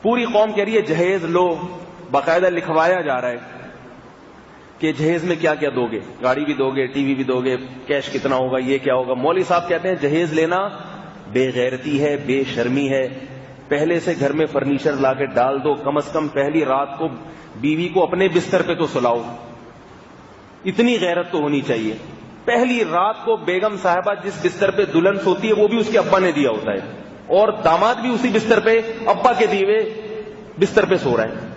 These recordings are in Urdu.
پوری قوم کہہ رہی ہے جہیز لو، باقاعدہ لکھوایا جا رہا ہے کہ جہیز میں کیا کیا دو گے، گاڑی بھی دو گے، ٹی وی بھی دو گے، کیش کتنا ہوگا، یہ کیا ہوگا۔ مولوی صاحب کہتے ہیں جہیز لینا بے غیرتی ہے، بے شرمی ہے، پہلے سے گھر میں فرنیچر لا کے ڈال دو، کم از کم پہلی رات کو بیوی کو اپنے بستر پہ تو سلاؤ، اتنی غیرت تو ہونی چاہیے۔ پہلی رات کو بیگم صاحبہ جس بستر پہ دلہن سوتی ہے وہ بھی اس کے ابا نے دیا ہوتا ہے، اور داماد بھی اسی بستر پہ ابا کے دیے بستر پہ سو رہا ہے۔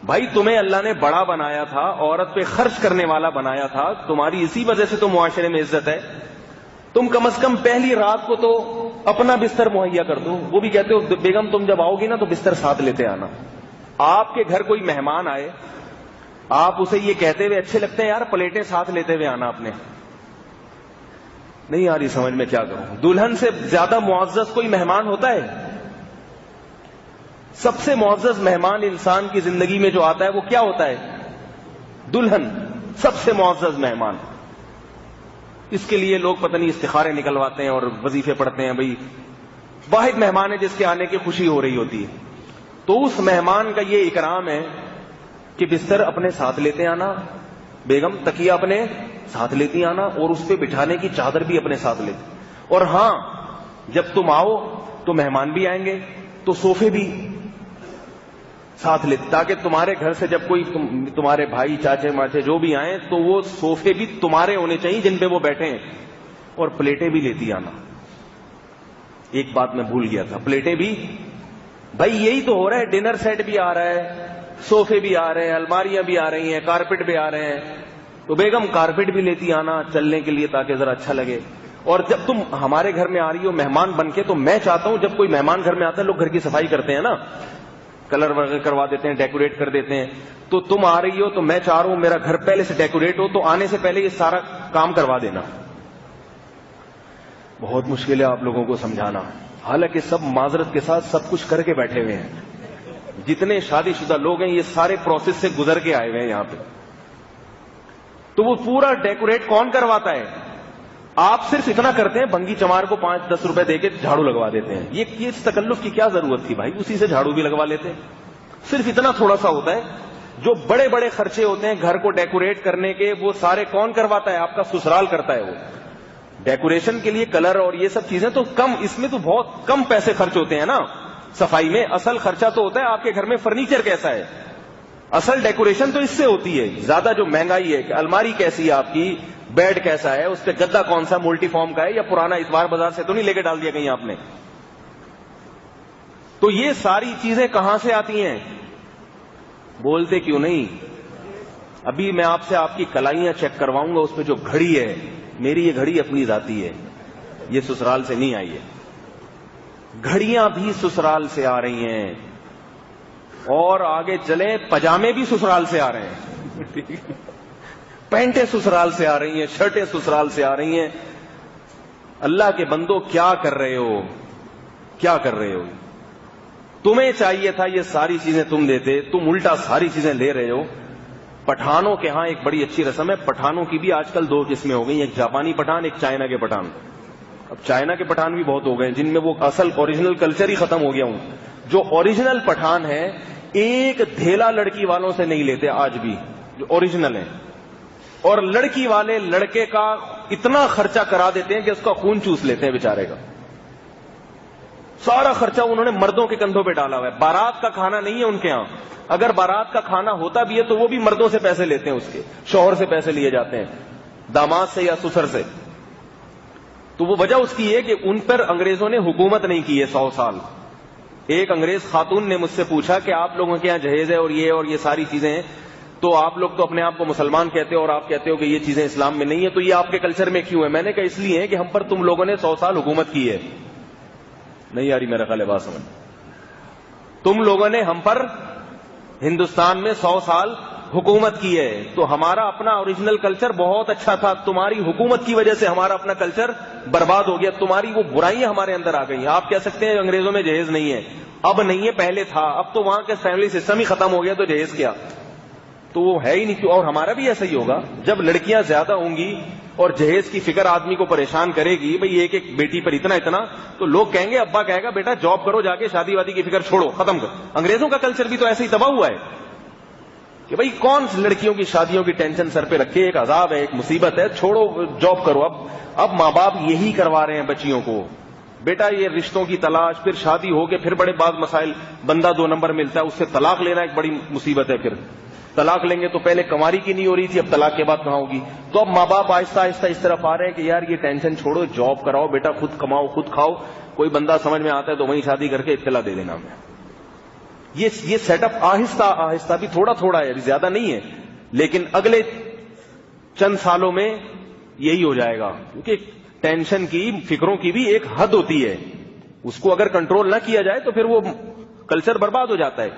بھائی تمہیں اللہ نے بڑا بنایا تھا، عورت پہ خرچ کرنے والا بنایا تھا، تمہاری اسی وجہ سے تو معاشرے میں عزت ہے۔ تم کم از کم پہلی رات کو تو اپنا بستر مہیا کر دو۔ وہ بھی کہتے ہو بیگم تم جب آؤ گی نا تو بستر ساتھ لیتے آنا۔ آپ کے گھر کوئی مہمان آئے، آپ اسے یہ کہتے ہوئے اچھے لگتے ہیں یار پلیٹیں ساتھ لیتے ہوئے آنا اپنے، نہیں آ رہی سمجھ میں کیا کروں۔ دلہن سے زیادہ معزز کوئی مہمان ہوتا ہے؟ سب سے معزز مہمان انسان کی زندگی میں جو آتا ہے وہ کیا ہوتا ہے؟ دلہن، سب سے معزز مہمان۔ اس کے لیے لوگ پتہ نہیں استخارے نکلواتے ہیں اور وظیفے پڑھتے ہیں، بھئی واحد مہمان ہے جس کے آنے کی خوشی ہو رہی ہوتی ہے۔ تو اس مہمان کا یہ اکرام ہے کہ بستر اپنے ساتھ لیتے آنا، بیگم تکیہ اپنے ساتھ لیتی آنا، اور اس پہ بٹھانے کی چادر بھی اپنے ساتھ لیتی۔ اور ہاں جب تم آؤ تو مہمان بھی آئیں گے تو صوفے بھی ساتھ لیتے، تاکہ تمہارے گھر سے جب کوئی تمہارے بھائی چاچے ماچے جو بھی آئیں تو وہ صوفے بھی تمہارے ہونے چاہیے جن پہ وہ بیٹھے ہیں، اور پلیٹیں بھی لیتی آنا۔ ایک بات میں بھول گیا تھا، پلیٹیں بھی، بھائی یہی تو ہو رہا ہے، ڈنر سیٹ بھی آ رہا ہے، صوفے بھی آ رہے ہیں، الماریاں بھی آ رہی ہیں، کارپٹ بھی آ رہے ہیں، تو بیگم کارپٹ بھی لیتی آنا چلنے کے لیے تاکہ ذرا اچھا لگے۔ اور جب تم ہمارے گھر میں آ رہی ہو مہمان بن کے، تو میں چاہتا ہوں جب کوئی مہمان گھر میں آتا ہے لوگ گھر کی صفائی کرتے ہیں نا، کلر وغیرہ کروا دیتے ہیں، ڈیکوریٹ کر دیتے ہیں، تو تم آ رہی ہو تو میں چاہ رہا ہوں میرا گھر پہلے سے ڈیکوریٹ ہو، تو آنے سے پہلے یہ سارا کام کروا دینا۔ بہت مشکل ہے آپ لوگوں کو سمجھانا، حالانکہ سب معذرت کے ساتھ سب کچھ کر کے بیٹھے ہوئے ہیں۔ جتنے شادی شدہ لوگ ہیں یہ سارے پروسیس سے گزر کے آئے ہوئے ہیں یہاں پہ۔ تو وہ پورا ڈیکوریٹ کون کرواتا ہے؟ آپ صرف اتنا کرتے ہیں بھنگی چمار کو 5-10 روپے دے کے جھاڑو لگوا دیتے ہیں۔ یہ اس تکلف کی کیا ضرورت تھی بھائی؟ اسی سے جھاڑو بھی لگوا لیتے ہیں۔ صرف اتنا تھوڑا سا ہوتا ہے۔ جو بڑے بڑے خرچے ہوتے ہیں گھر کو ڈیکوریٹ کرنے کے، وہ سارے کون کرواتا ہے؟ آپ کا سسرال کرتا ہے۔ وہ ڈیکوریشن کے لیے کلر اور یہ سب چیزیں تو کم، اس میں تو بہت کم پیسے خرچ ہوتے ہیں نا صفائی میں۔ اصل خرچہ تو ہوتا ہے آپ کے گھر میں فرنیچر کیسا ہے، اصل ڈیکوریشن تو اس سے ہوتی ہے۔ زیادہ جو مہنگائی ہے کہ الماری کیسی ہے آپ کی، بیڈ کیسا ہے، اس پہ گدا کون سا ملٹی فارم کا ہے یا پرانا اتوار بازار سے تو نہیں لے کے ڈال دیا کہیں آپ نے۔ تو یہ ساری چیزیں کہاں سے آتی ہیں؟ بولتے کیوں نہیں؟ ابھی میں آپ سے آپ کی کلائیاں چیک کرواؤں گا، اس پہ جو گھڑی ہے، میری یہ گھڑی اپنی ذاتی ہے، یہ سسرال سے نہیں آئی ہے۔ گھڑیاں بھی سسرال سے آ رہی ہیں، اور آگے چلیں پجامے بھی سسرال سے آ رہے ہیں، پینٹیں سسرال سے آ رہی ہیں، شرٹیں سسرال سے آ رہی ہیں۔ اللہ کے بندو کیا کر رہے ہو، کیا کر رہے ہو؟ تمہیں چاہیے تھا یہ ساری چیزیں تم دیتے، تم الٹا ساری چیزیں لے رہے ہو۔ پٹھانوں کے ہاں ایک بڑی اچھی رسم ہے، پٹھانوں کی بھی آج کل 2 قسمیں ہو گئی، ایک جاپانی پٹھان، ایک چائنا کے پٹھان۔ اب چائنا کے پٹھان بھی بہت ہو گئے جن میں وہ اصل اوریجنل کلچر ہی ختم ہو گیا ہوں۔ جو اوریجنل پٹھان ہے ایک دھیلا لڑکی والوں سے نہیں لیتے آج بھی، جو اوریجنل ہے، اور لڑکی والے لڑکے کا اتنا خرچہ کرا دیتے ہیں کہ اس کا خون چوس لیتے ہیں بیچارے کا۔ سارا خرچہ انہوں نے مردوں کے کندھوں پہ ڈالا ہوا ہے۔ بارات کا کھانا نہیں ہے ان کے ہاں، اگر بارات کا کھانا ہوتا بھی ہے تو وہ بھی مردوں سے پیسے لیتے ہیں، اس کے شوہر سے پیسے لیے جاتے ہیں، داماد سے یا سسر سے۔ تو وہ وجہ اس کی ہے کہ ان پر انگریزوں نے حکومت نہیں کی ہے 100 سال۔ ایک انگریز خاتون نے مجھ سے پوچھا کہ آپ لوگوں کے یہاں جہیز ہے اور یہ ساری چیزیں ہیں، تو آپ لوگ تو اپنے آپ کو مسلمان کہتے ہو اور آپ کہتے ہو کہ یہ چیزیں اسلام میں نہیں ہے، تو یہ آپ کے کلچر میں کیوں ہے؟ میں نے کہا اس لیے ہے کہ ہم پر تم لوگوں نے 100 سال حکومت کی ہے۔ نہیں یاری میرا خیال ہے بات سمجھ، تم لوگوں نے ہم پر ہندوستان میں 100 سال حکومت کی ہے، تو ہمارا اپنا اوریجنل کلچر بہت اچھا تھا، تمہاری حکومت کی وجہ سے ہمارا اپنا کلچر برباد ہو گیا، تمہاری وہ برائیاں ہمارے اندر آ گئی۔ آپ کہہ سکتے ہیں انگریزوں میں جہیز نہیں ہے، اب نہیں ہے، پہلے تھا، اب تو وہاں کے فیملی سسٹم ہی ختم ہو گیا، تو جہیز کیا؟ تو وہ ہے ہی نہیں. اور ہمارا بھی ایسا ہی ہوگا. جب لڑکیاں زیادہ ہوں گی اور جہیز کی فکر آدمی کو پریشان کرے گی, بھئی ایک ایک بیٹی پر اتنا اتنا, تو لوگ کہیں گے, ابا کہے گا بیٹا جاب کرو جا کے, شادی وادی کی فکر چھوڑو, ختم کر. انگریزوں کا کلچر بھی تو ایسے ہی تباہ ہوا ہے کہ بھئی کون لڑکیوں کی شادیوں کی ٹینشن سر پہ رکھے, ایک عذاب ہے, ایک مصیبت ہے, چھوڑو جاب کرو. اب ماں باپ یہی کروا رہے ہیں بچیوں کو, بیٹا یہ رشتوں کی تلاش, پھر شادی ہو کے پھر بڑے بعض مسائل, بندہ 2 نمبر ملتا ہے, اس سے طلاق لینا ایک بڑی مصیبت ہے. پھر طلاق لیں گے تو پہلے کنواری کی نہیں ہو رہی تھی, اب طلاق کے بعد کہاں ہوگی. تو اب ماں باپ آہستہ آہستہ اس طرف آ رہے ہیں کہ یار یہ ٹینشن چھوڑو, جاب کراؤ بیٹا, خود کماؤ خود کھاؤ, کوئی بندہ سمجھ میں آتا ہے تو وہیں شادی کر کے اطلاع دے دینا ہمیں. یہ سیٹ اپ آہستہ آہستہ بھی تھوڑا تھوڑا ہے, ابھی زیادہ نہیں ہے, لیکن اگلے چند سالوں میں یہی ہو جائے گا. کیونکہ ٹینشن کی, فکروں کی بھی ایک حد ہوتی ہے, اس کو اگر کنٹرول نہ کیا جائے تو پھر وہ کلچر برباد ہو جاتا ہے.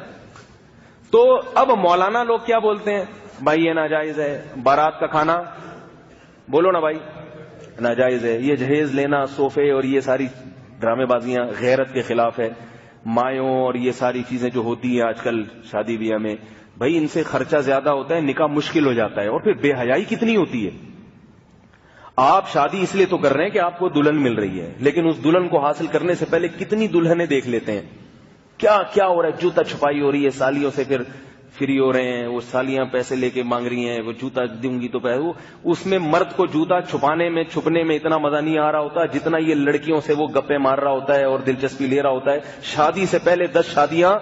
تو اب مولانا لوگ کیا بولتے ہیں, بھائی یہ ناجائز ہے, بارات کا کھانا, بولو نا بھائی, ناجائز ہے, یہ جہیز لینا, صوفے اور یہ ساری ڈرامے بازیاں غیرت کے خلاف ہے, مایوں اور یہ ساری چیزیں جو ہوتی ہیں آج کل شادی بیاہ میں, بھائی ان سے خرچہ زیادہ ہوتا ہے, نکاح مشکل ہو جاتا ہے, اور پھر بے حیائی کتنی ہوتی ہے. آپ شادی اس لیے تو کر رہے ہیں کہ آپ کو دلہن مل رہی ہے, لیکن اس دلہن کو حاصل کرنے سے پہلے کتنی دلہنیں دیکھ لیتے ہیں, کیا ہو رہا ہے, جوتا چھپائی ہو رہی ہے, سالیوں سے پھر فری ہو رہے ہیں, وہ سالیاں پیسے لے کے مانگ رہی ہیں, وہ جوتا دوں گی تو پیسے. اس میں مرد کو جوتا چھپانے میں چھپنے میں اتنا مزہ نہیں آ رہا ہوتا جتنا یہ لڑکیوں سے وہ گپے مار رہا ہوتا ہے اور دلچسپی لے رہا ہوتا ہے. شادی سے پہلے 10 شادیاں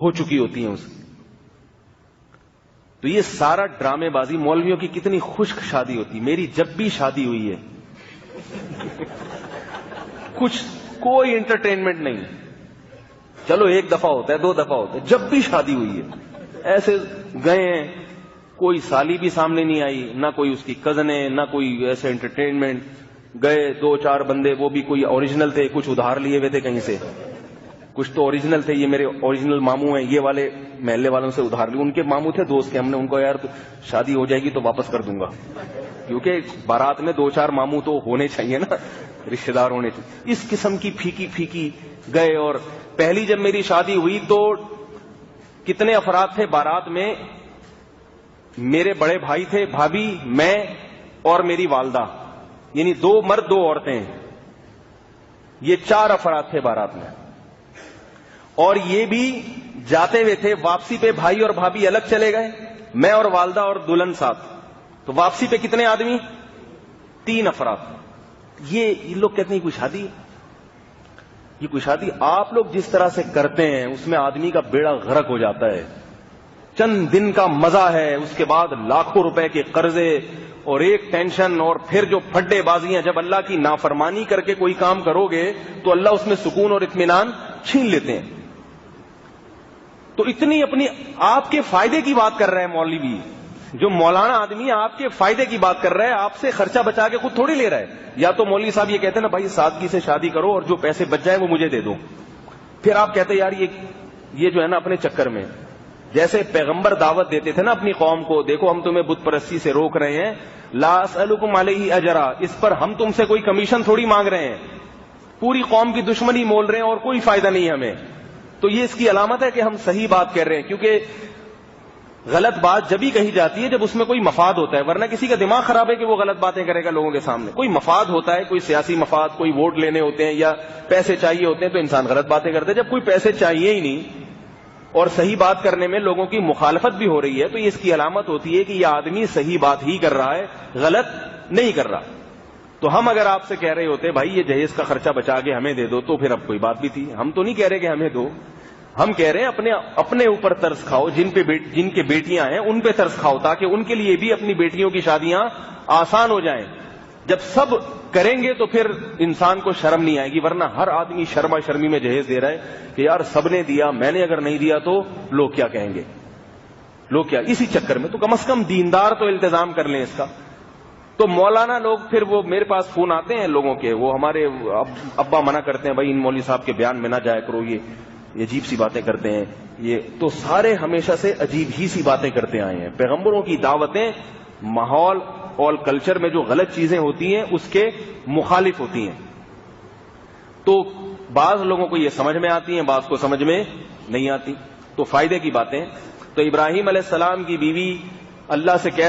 ہو چکی ہوتی ہیں اس کی. تو یہ سارا ڈرامے بازی, مولویوں کی کتنی خشک شادی ہوتی. میری جب بھی شادی ہوئی ہے کچھ کوئی انٹرٹینمنٹ نہیں, چلو 1 دفعہ ہوتا ہے 2 دفعہ ہوتا ہے, جب بھی شادی ہوئی ہے ایسے گئے ہیں, کوئی سالی بھی سامنے نہیں آئی, نہ کوئی اس کی کزنیں, نہ کوئی ایسے انٹرٹینمنٹ. گئے 2-4 بندے, وہ بھی کوئی اوریجنل تھے, کچھ ادھار لیے ہوئے تھے کہیں سے, کچھ تو اوریجنل تھے, یہ میرے اوریجنل ماموں ہیں, یہ والے محلے والوں سے ادھار لیے. ان کے ماموں تھے دوست کے, ہم نے ان کو یار شادی ہو جائے گی تو واپس کر دوں گا, کیونکہ بارات میں 2-4 ماموں تو ہونے چاہیے نا, رشتے دار ہونے چاہیے. اس قسم کی پھیکی گئے. اور پہلی جب میری شادی ہوئی تو کتنے افراد تھے بارات میں, میرے بڑے بھائی تھے, بھابھی, میں اور میری والدہ, یعنی 2 مرد 2 عورتیں, یہ 4 افراد تھے بارات میں. اور یہ بھی جاتے ہوئے تھے, واپسی پہ بھائی اور بھابھی الگ چلے گئے, میں اور والدہ اور دلہن ساتھ. تو واپسی پہ کتنے آدمی, 3 افراد. یہ لوگ کہتے ہیں کوئی شادی, یہ کوئی شادی. آپ لوگ جس طرح سے کرتے ہیں اس میں آدمی کا بیڑا غرق ہو جاتا ہے. چند دن کا مزہ ہے, اس کے بعد لاکھوں روپے کے قرضے اور ایک ٹینشن, اور پھر جو پھڈے بازیاں. جب اللہ کی نافرمانی کر کے کوئی کام کرو گے تو اللہ اس میں سکون اور اطمینان چھین لیتے ہیں. تو اتنی اپنی آپ کے فائدے کی بات کر رہے ہیں مولوی, جو مولانا آدمی آپ کے فائدے کی بات کر رہا ہے, آپ سے خرچہ بچا کے خود تھوڑی لے رہا ہے. یا تو مولوی صاحب یہ کہتے ہیں نا بھائی سادگی سے شادی کرو اور جو پیسے بچ جائیں وہ مجھے دے دو. پھر آپ کہتے ہیں یار یہ جو ہے نا اپنے چکر میں, جیسے پیغمبر دعوت دیتے تھے نا اپنی قوم کو, دیکھو ہم تمہیں بت پرستی سے روک رہے ہیں, لا اسألکم علیہ اجرا, اس پر ہم تم سے کوئی کمیشن تھوڑی مانگ رہے ہیں, پوری قوم کی دشمنی مول رہے ہیں اور کوئی فائدہ نہیں ہمیں. تو یہ اس کی علامت ہے کہ ہم صحیح بات کہہ رہے ہیں, کیونکہ غلط بات جبھی کہی جاتی ہے جب اس میں کوئی مفاد ہوتا ہے, ورنہ کسی کا دماغ خراب ہے کہ وہ غلط باتیں کرے گا لوگوں کے سامنے. کوئی مفاد ہوتا ہے, کوئی سیاسی مفاد, کوئی ووٹ لینے ہوتے ہیں یا پیسے چاہیے ہوتے ہیں, تو انسان غلط باتیں کرتے ہیں. جب کوئی پیسے چاہیے ہی نہیں اور صحیح بات کرنے میں لوگوں کی مخالفت بھی ہو رہی ہے, تو یہ اس کی علامت ہوتی ہے کہ یہ آدمی صحیح بات ہی کر رہا ہے, غلط نہیں کر رہا. تو ہم اگر آپ سے کہہ رہے ہوتے بھائی یہ جہیز کا خرچہ بچا کے ہمیں دے دو, تو پھر اب کوئی بات بھی تھی. ہم تو نہیں کہہ رہے کہ ہمیں دو, ہم کہہ رہے ہیں اپنے اوپر ترس کھاؤ, جن کے بیٹیاں ہیں ان پہ ترس کھاؤ, تاکہ ان کے لیے بھی اپنی بیٹیوں کی شادیاں آسان ہو جائیں. جب سب کریں گے تو پھر انسان کو شرم نہیں آئے گی, ورنہ ہر آدمی شرما شرمی میں جہیز دے رہا ہے کہ یار سب نے دیا, میں نے اگر نہیں دیا تو لوگ کیا کہیں گے, لوگ کیا. اسی چکر میں تو کم از کم دیندار تو التزام کر لیں اس کا. تو مولانا لوگ پھر وہ میرے پاس فون آتے ہیں لوگوں کے, وہ ہمارے ابا منع کرتے ہیں بھائی ان مولوی صاحب کے بیان میں نہ جایا کرو, یہ عجیب سی باتیں کرتے ہیں. یہ تو سارے ہمیشہ سے عجیب ہی سی باتیں کرتے آئے ہیں. پیغمبروں کی دعوتیں ماحول اور کلچر میں جو غلط چیزیں ہوتی ہیں اس کے مخالف ہوتی ہیں. تو بعض لوگوں کو یہ سمجھ میں آتی ہیں, بعض کو سمجھ میں نہیں آتی. تو فائدے کی باتیں. تو ابراہیم علیہ السلام کی بیوی اللہ سے کہہ